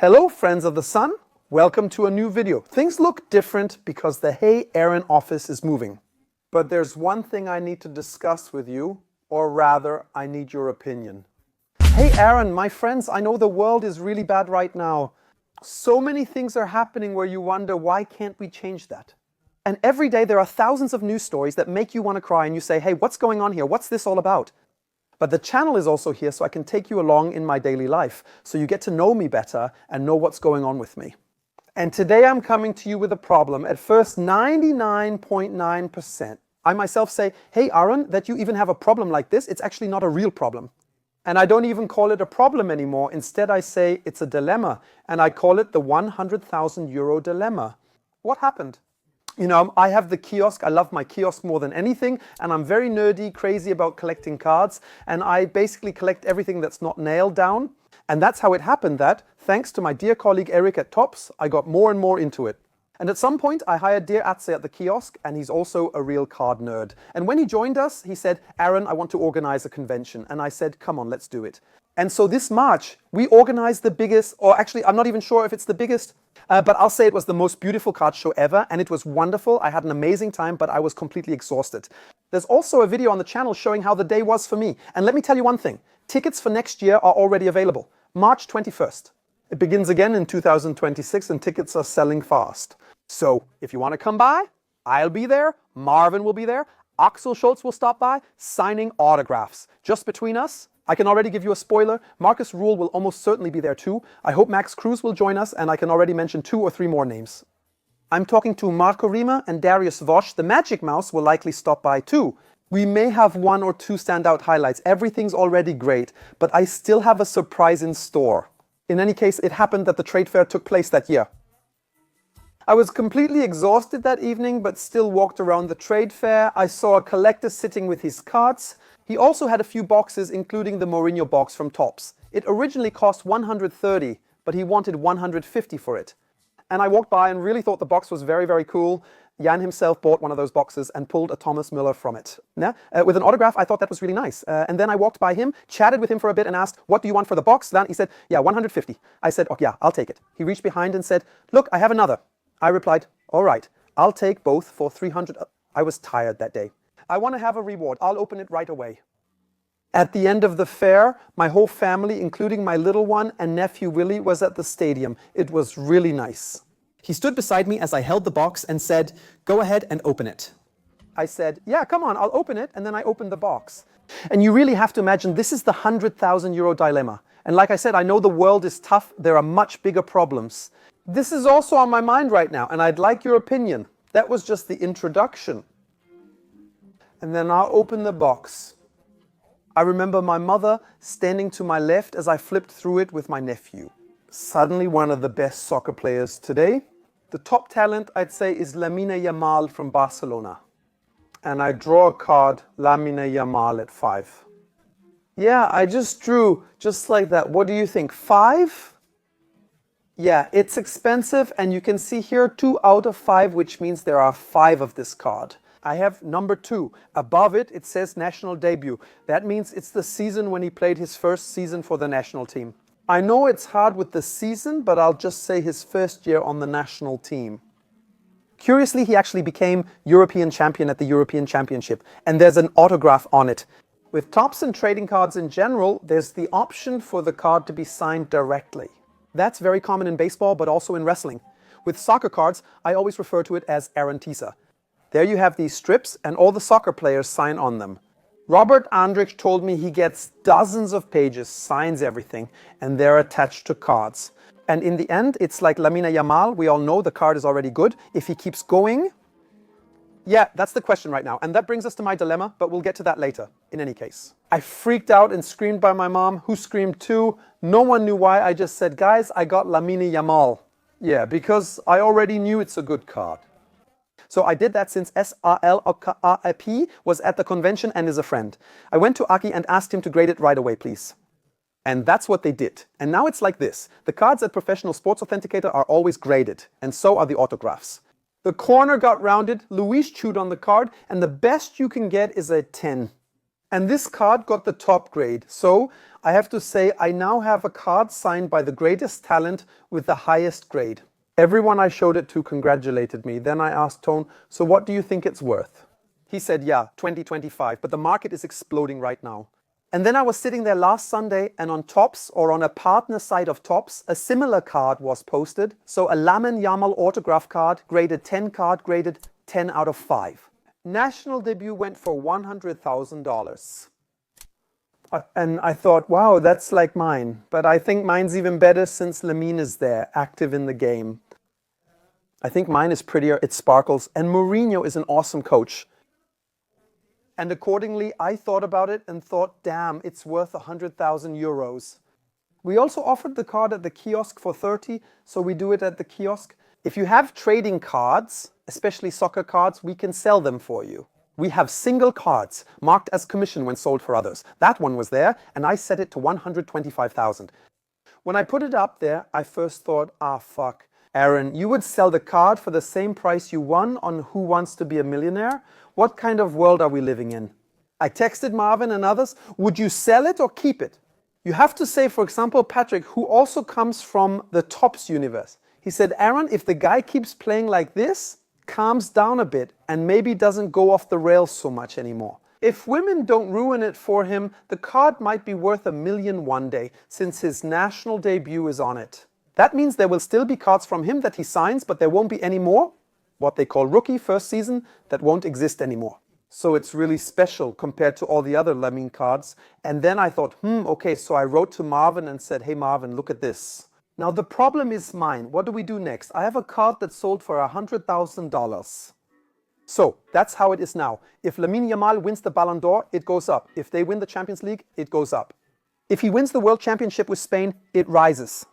Hello friends of the sun, welcome to a new video. Things look different because the Hey Aaron office is moving. But there's one thing I need to discuss with you, or rather, I need your opinion. Hey Aaron, my friends, I know the world is really bad right now. So many things are happening where you wonder, why can't we change that? And every day there are thousands of news stories that make you want to cry and you say, hey, what's going on here? What's this all about? But the channel is also here so I can take you along in my daily life, so you get to know me better and know what's going on with me. And today I'm coming to you with a problem. At first, 99.9%. I myself say, hey Aaron, that you even have a problem like this, it's actually not a real problem. And I don't even call it a problem anymore. Instead I say it's a dilemma, and I call it the 100,000 euro dilemma. What happened? You know, I have the kiosk, I love my kiosk more than anything, and I'm very nerdy, crazy about collecting cards, and I basically collect everything that's not nailed down. And that's how it happened that, thanks to my dear colleague Eric at Topps, I got more and more into it. And at some point I hired dear Atze at the kiosk, and he's also a real card nerd. And when he joined us, he said, Aaron, I want to organize a convention. And I said, come on, let's do it. And so this March, we organized the biggest, or actually, I'm not even sure if it's the biggest, but I'll say it was the most beautiful card show ever, and it was wonderful. I had an amazing time, but I was completely exhausted. There's also a video on the channel showing how the day was for me. And let me tell you one thing, tickets for next year are already available, March 21st. It begins again in 2026, and tickets are selling fast. So if you want to come by, I'll be there, Marvin will be there, Axel Schultz will stop by, signing autographs. Just between us, I can already give you a spoiler, Marcus Rühl will almost certainly be there too. I hope Max Cruz will join us, and I can already mention 2 or 3 more names. I'm talking to Marco Rima and Darius Vosch. The Magic Mouse will likely stop by too. We may have 1 or 2 standout highlights. Everything's already great, but I still have a surprise in store. In any case, it happened that the trade fair took place that year. I was completely exhausted that evening, but still walked around the trade fair. I saw a collector sitting with his cards. He also had a few boxes, including the Mourinho box from Topps. It originally cost 130, but he wanted 150 for it. And I walked by and really thought the box was very, very cool. Jan himself bought one of those boxes and pulled a Thomas Müller from it. Yeah? With an autograph, I thought that was really nice. And then I walked by him, chatted with him for a bit and asked, what do you want for the box? Then he said, yeah, 150. I said, oh yeah, I'll take it. He reached behind and said, look, I have another. I replied, all right, I'll take both for 300. I was tired that day. I want to have a reward. I'll open it right away. At the end of the fair, my whole family, including my little one and nephew Willie, was at the stadium. It was really nice. He stood beside me as I held the box and said, go ahead and open it. I said, yeah, come on, I'll open it. And then I opened the box. And you really have to imagine, this is the 100,000 euro dilemma. And like I said, I know the world is tough. There are much bigger problems. This is also on my mind right now, and I'd like your opinion. That was just the introduction. And then I'll open the box. I remember my mother standing to my left as I flipped through it with my nephew. Suddenly one of the best soccer players today. The top talent, I'd say, is Lamine Yamal from Barcelona. And I draw a card, Lamine Yamal at 5. Yeah, I just drew just like that. What do you think, 5? Yeah, it's expensive, and you can see here 2 out of 5, which means there are 5 of this card. I have number 2. Above it, it says national debut. That means it's the season when he played his first season for the national team. I know it's hard with the season, but I'll just say his first year on the national team. Curiously, he actually became European champion at the European Championship, and there's an autograph on it. With Topps and trading cards in general, there's the option for the card to be signed directly. That's very common in baseball, but also in wrestling. With soccer cards, I always refer to it as Aaron Teaser. There you have these strips, and all the soccer players sign on them. Robert Andrich told me he gets dozens of pages, signs everything, and they're attached to cards. And in the end, it's like Lamine Yamal. We all know the card is already good. If he keeps going, yeah, that's the question right now. And that brings us to my dilemma, but we'll get to that later, in any case. I freaked out and screamed by my mom, who screamed too. No one knew why. I just said, guys, I got Lamine Yamal. Yeah, because I already knew it's a good card. So I did that since SRLAP was at the convention and is a friend. I went to Aki and asked him to grade it right away, please. And that's what they did. And now it's like this. The cards at Professional Sports Authenticator are always graded, and so are the autographs. The corner got rounded, Luis chewed on the card, and the best you can get is a 10. And this card got the top grade. So I have to say I now have a card signed by the greatest talent with the highest grade. Everyone I showed it to congratulated me. Then I asked Tone, so what do you think it's worth? He said, yeah, 2025, but the market is exploding right now. And then I was sitting there last Sunday, and on Topps, or on a partner site of Topps, a similar card was posted. So a Lamine Yamal autograph card, graded 10 card, graded 10 out of 5. National debut went for $100,000. And I thought, wow, that's like mine. But I think mine's even better since Lamine is there, active in the game. I think mine is prettier, it sparkles. And Mourinho is an awesome coach. And accordingly, I thought about it and thought, damn, it's worth 100,000 euros. We also offered the card at the kiosk for 30, so we do it at the kiosk. If you have trading cards, especially soccer cards, we can sell them for you. We have single cards marked as commission when sold for others. That one was there, and I set it to 125,000. When I put it up there, I first thought, fuck. Aaron, you would sell the card for the same price you won on Who Wants to Be a Millionaire? What kind of world are we living in? I texted Marvin and others, would you sell it or keep it? You have to say, for example, Patrick, who also comes from the Topps universe. He said, Aaron, if the guy keeps playing like this, calms down a bit and maybe doesn't go off the rails so much anymore. If women don't ruin it for him, the card might be worth $1 million one day since his national debut is on it. That means there will still be cards from him that he signs, but there won't be any more, what they call rookie first season, that won't exist anymore. So it's really special compared to all the other Lamine cards. And then I thought, okay, so I wrote to Marvin and said, hey Marvin, look at this. Now the problem is mine. What do we do next? I have a card that sold for $100,000. So that's how it is now. If Lamine Yamal wins the Ballon d'Or, it goes up. If they win the Champions League, it goes up. If he wins the World Championship with Spain, it rises.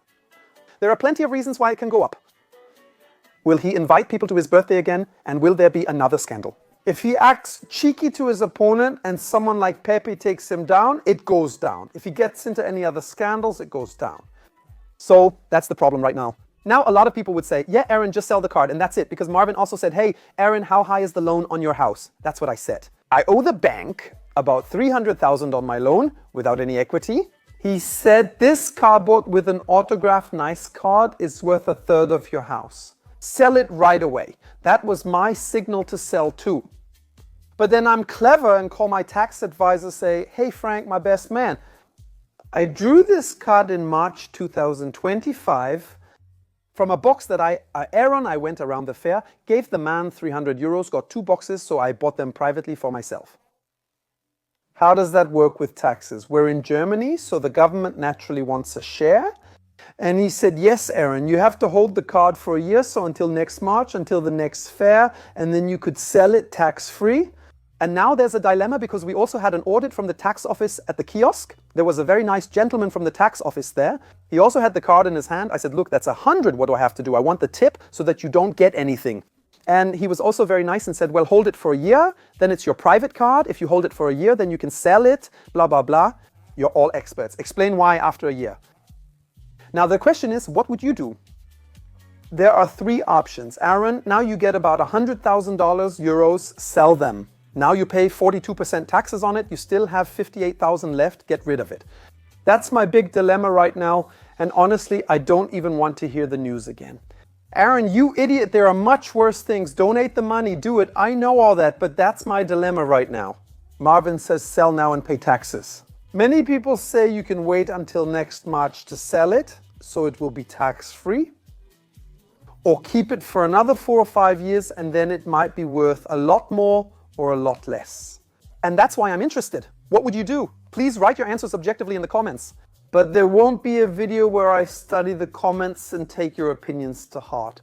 There are plenty of reasons why it can go up. Will he invite people to his birthday again? And will there be another scandal? If he acts cheeky to his opponent and someone like Pepe takes him down, it goes down. If he gets into any other scandals, it goes down. So that's the problem right now. Now a lot of people would say, yeah, Aaron, just sell the card and that's it. Because Marvin also said, hey, Aaron, how high is the loan on your house? That's what I said. I owe the bank about $300,000 on my loan without any equity. He said this cardboard with an autographed nice card is worth 1/3 of your house. Sell it right away. That was my signal to sell too. But then I'm clever and call my tax advisor, say, hey Frank, my best man, I drew this card in March 2025 from a box that Aaron, I went around the fair, gave the man 300 euros, got 2 boxes, so I bought them privately for myself. How does that work with taxes? We're in Germany, so the government naturally wants a share. And he said, yes, Aaron, you have to hold the card for a year, so until next March, until the next fair, and then you could sell it tax-free. And now there's a dilemma because we also had an audit from the tax office at the kiosk. There was a very nice gentleman from the tax office there. He also had the card in his hand. I said, look, that's 100. What do I have to do? I want the tip so that you don't get anything. And he was also very nice and said, well, hold it for a year. Then it's your private card. If you hold it for a year, then you can sell it, blah, blah, blah. You're all experts. Explain why after a year. Now the question is, what would you do? There are 3 options. Aaron, now you get about $100,000 euros, sell them. Now you pay 42% taxes on it. You still have 58,000 left. Get rid of it. That's my big dilemma right now. And honestly, I don't even want to hear the news again. Aaron, you idiot, there are much worse things. Donate the money, do it. I know all that, but that's my dilemma right now. Marvin says sell now and pay taxes. Many people say you can wait until next March to sell it, so it will be tax-free. Or keep it for another 4 or 5 years and then it might be worth a lot more or a lot less. And that's why I'm interested. What would you do? Please write your answers objectively in the comments. But there won't be a video where I study the comments and take your opinions to heart.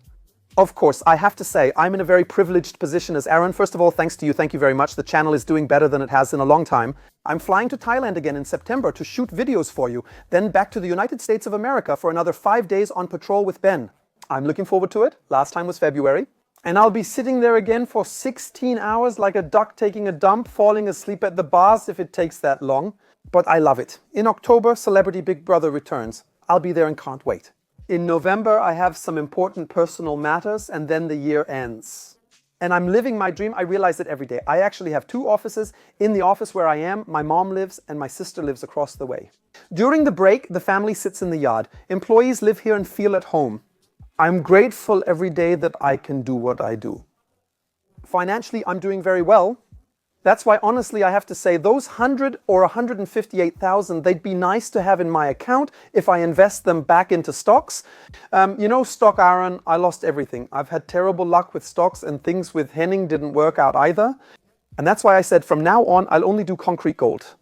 Of course, I have to say, I'm in a very privileged position as Aaron. First of all, thanks to you. Thank you very much. The channel is doing better than it has in a long time. I'm flying to Thailand again in September to shoot videos for you. Then back to the United States of America for another 5 days on patrol with Ben. I'm looking forward to it. Last time was February. And I'll be sitting there again for 16 hours like a duck taking a dump, falling asleep at the bars if it takes that long. But I love it. In October, Celebrity Big Brother returns. I'll be there and can't wait. In November, I have some important personal matters and then the year ends. and I'm living my dream. I realize it every day. I actually have 2 offices. In the office where I am, my mom lives and my sister lives across the way. During the break, the family sits in the yard. Employees live here and feel at home. I'm grateful every day that I can do what I do. Financially, I'm doing very well. That's why, honestly, I have to say those 100 or 158,000, they'd be nice to have in my account if I invest them back into stocks. You know, stock, Aaron, I lost everything. I've had terrible luck with stocks, and things with Henning didn't work out either. And that's why I said from now on, I'll only do concrete gold.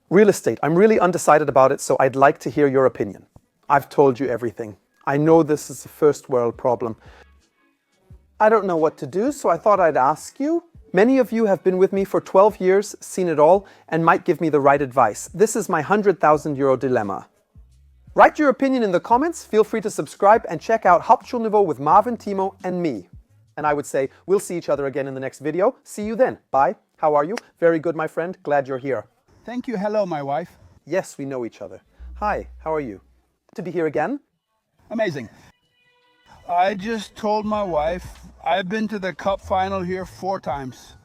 Real estate, I'm really undecided about it, so I'd like to hear your opinion. I've told you everything. I know this is a first world problem. I don't know what to do, so I thought I'd ask you. Many of you have been with me for 12 years, seen it all, and might give me the right advice. This is my 100,000 euro dilemma. Write your opinion in the comments, feel free to subscribe and check out Hauptschulniveau with Marvin, Timo and me. And I would say, we'll see each other again in the next video. See you then. Bye. How are you? Very good, my friend. Glad you're here. Thank you. Hello, my wife. Yes, we know each other. Hi, how are you? To be here again? Amazing. I just told my wife I've been to the cup final here 4 times.